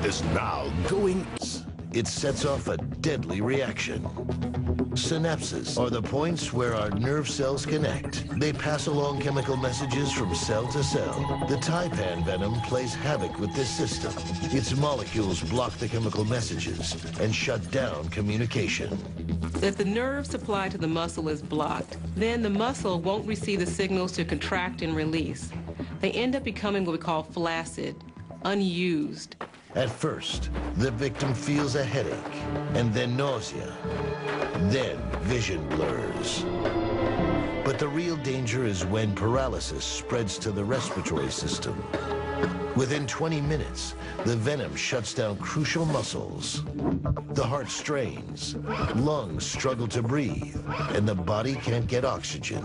is now going. It sets off a deadly reaction. Synapses are the points where our nerve cells connect. They pass along chemical messages from cell to cell. The taipan venom plays havoc with this system. Its molecules block the chemical messages and shut down communication. If the nerve supply to the muscle is blocked, then the muscle won't receive the signals to contract and release. They end up becoming what we call flaccid, unused. At first, the victim feels a headache, and then nausea. Then vision blurs. But the real danger is when paralysis spreads to the respiratory system. Within 20 minutes, the venom shuts down crucial muscles. The heart strains, lungs struggle to breathe, and the body can't get oxygen.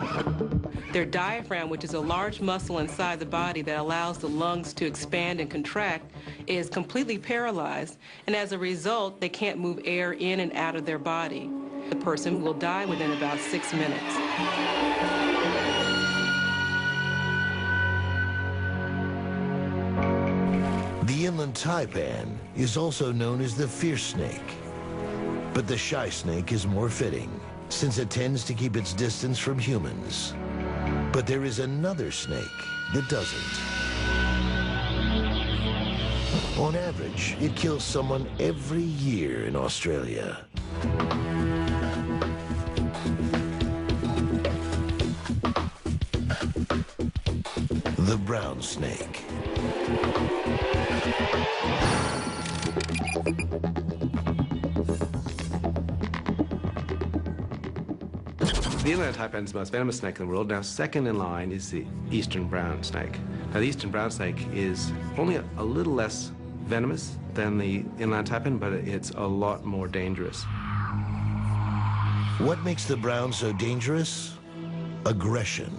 Their diaphragm, which is a large muscle inside the body that allows the lungs to expand and contract, is completely paralyzed, and as a result, they can't move air in and out of their body. The person will die within about 6 minutes. The inland taipan is also known as the fierce snake. But the shy snake is more fitting, since it tends to keep its distance from humans. But there is another snake that doesn't. On average, it kills someone every year in Australia. The brown snake. The inland taipan is the most venomous snake in the world. Now, second in line is the eastern brown snake. Now, the eastern brown snake is only a little less venomous than the inland taipan, but it's a lot more dangerous. What makes the brown so dangerous? Aggression.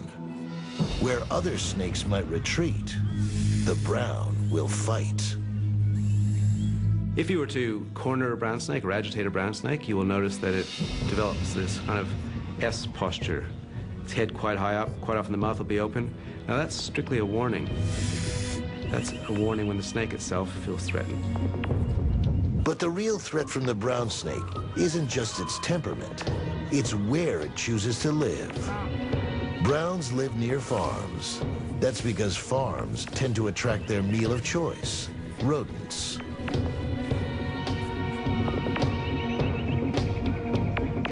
Where other snakes might retreat, the brown will fight. If you were to corner a brown snake or agitate a brown snake, you will notice that it develops this kind of S posture. Its head quite high up, quite often the mouth will be open. Now that's strictly a warning. That's a warning when the snake itself feels threatened. But the real threat from the brown snake isn't just its temperament, it's where it chooses to live. Browns live near farms. That's because farms tend to attract their meal of choice, rodents.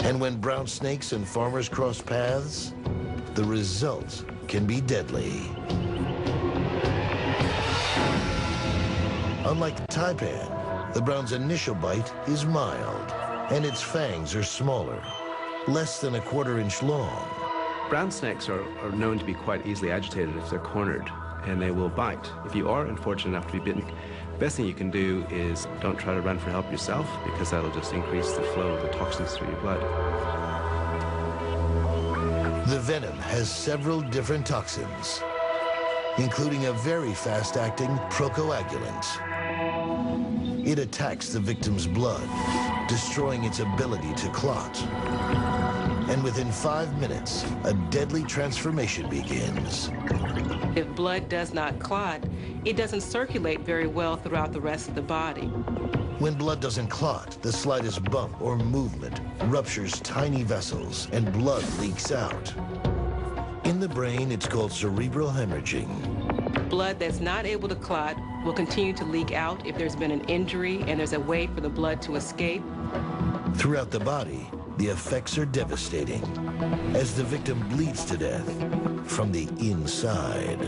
And when brown snakes and farmers cross paths, the result can be deadly. Unlike the taipan, the brown's initial bite is mild, and its fangs are smaller, less than a quarter-inch long. Brown snakes are known to be quite easily agitated if they're cornered, and they will bite. If you are unfortunate enough to be bitten, the best thing you can do is don't try to run for help yourself, because that'll just increase the flow of the toxins through your blood. The venom has several different toxins, including a very fast-acting procoagulant. It attacks the victim's blood, destroying its ability to clot. And within 5 minutes, a deadly transformation begins. If blood does not clot, it doesn't circulate very well throughout the rest of the body. When blood doesn't clot, the slightest bump or movement ruptures tiny vessels and blood leaks out. In the brain, it's called cerebral hemorrhaging. Blood that's not able to clot will continue to leak out if there's been an injury and there's a way for the blood to escape. Throughout the body, the effects are devastating as the victim bleeds to death from the inside.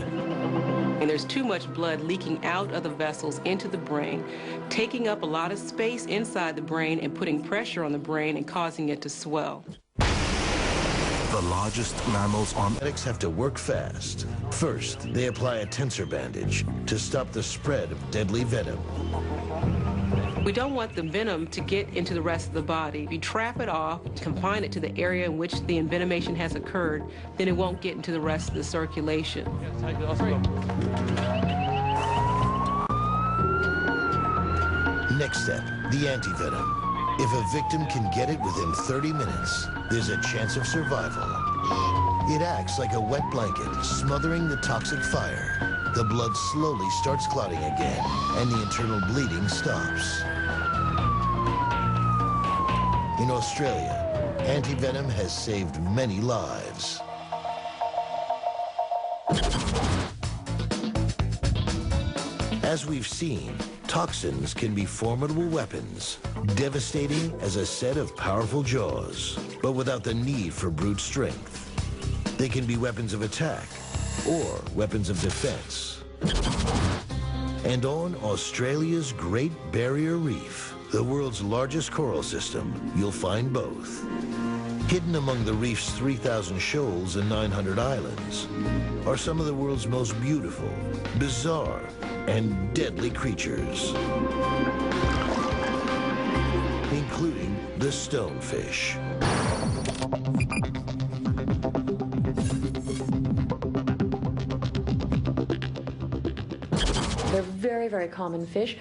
And there's too much blood leaking out of the vessels into the brain, taking up a lot of space inside the brain and putting pressure on the brain and causing it to swell. The largest mammals on Medics have to work fast. First, they apply a tensor bandage to stop the spread of deadly venom. We don't want the venom to get into the rest of the body. If you trap it off, confine it to the area in which the envenomation has occurred, then it won't get into the rest of the circulation. Next step, the antivenom. If a victim can get it within 30 minutes, there's a chance of survival. It acts like a wet blanket, smothering the toxic fire the blood slowly starts clotting again, and the internal bleeding stops. In Australia, antivenom has saved many lives. As we've seen, toxins can be formidable weapons, devastating as a set of powerful jaws, but without the need for brute strength. They can be weapons of attack or weapons of defense. And on Australia's Great Barrier Reef, the world's largest coral system, you'll find both. Hidden among the reef's 3,000 shoals and 900 islands are some of the world's most beautiful, bizarre, and deadly creatures, including the stonefish. They're very, very common fish.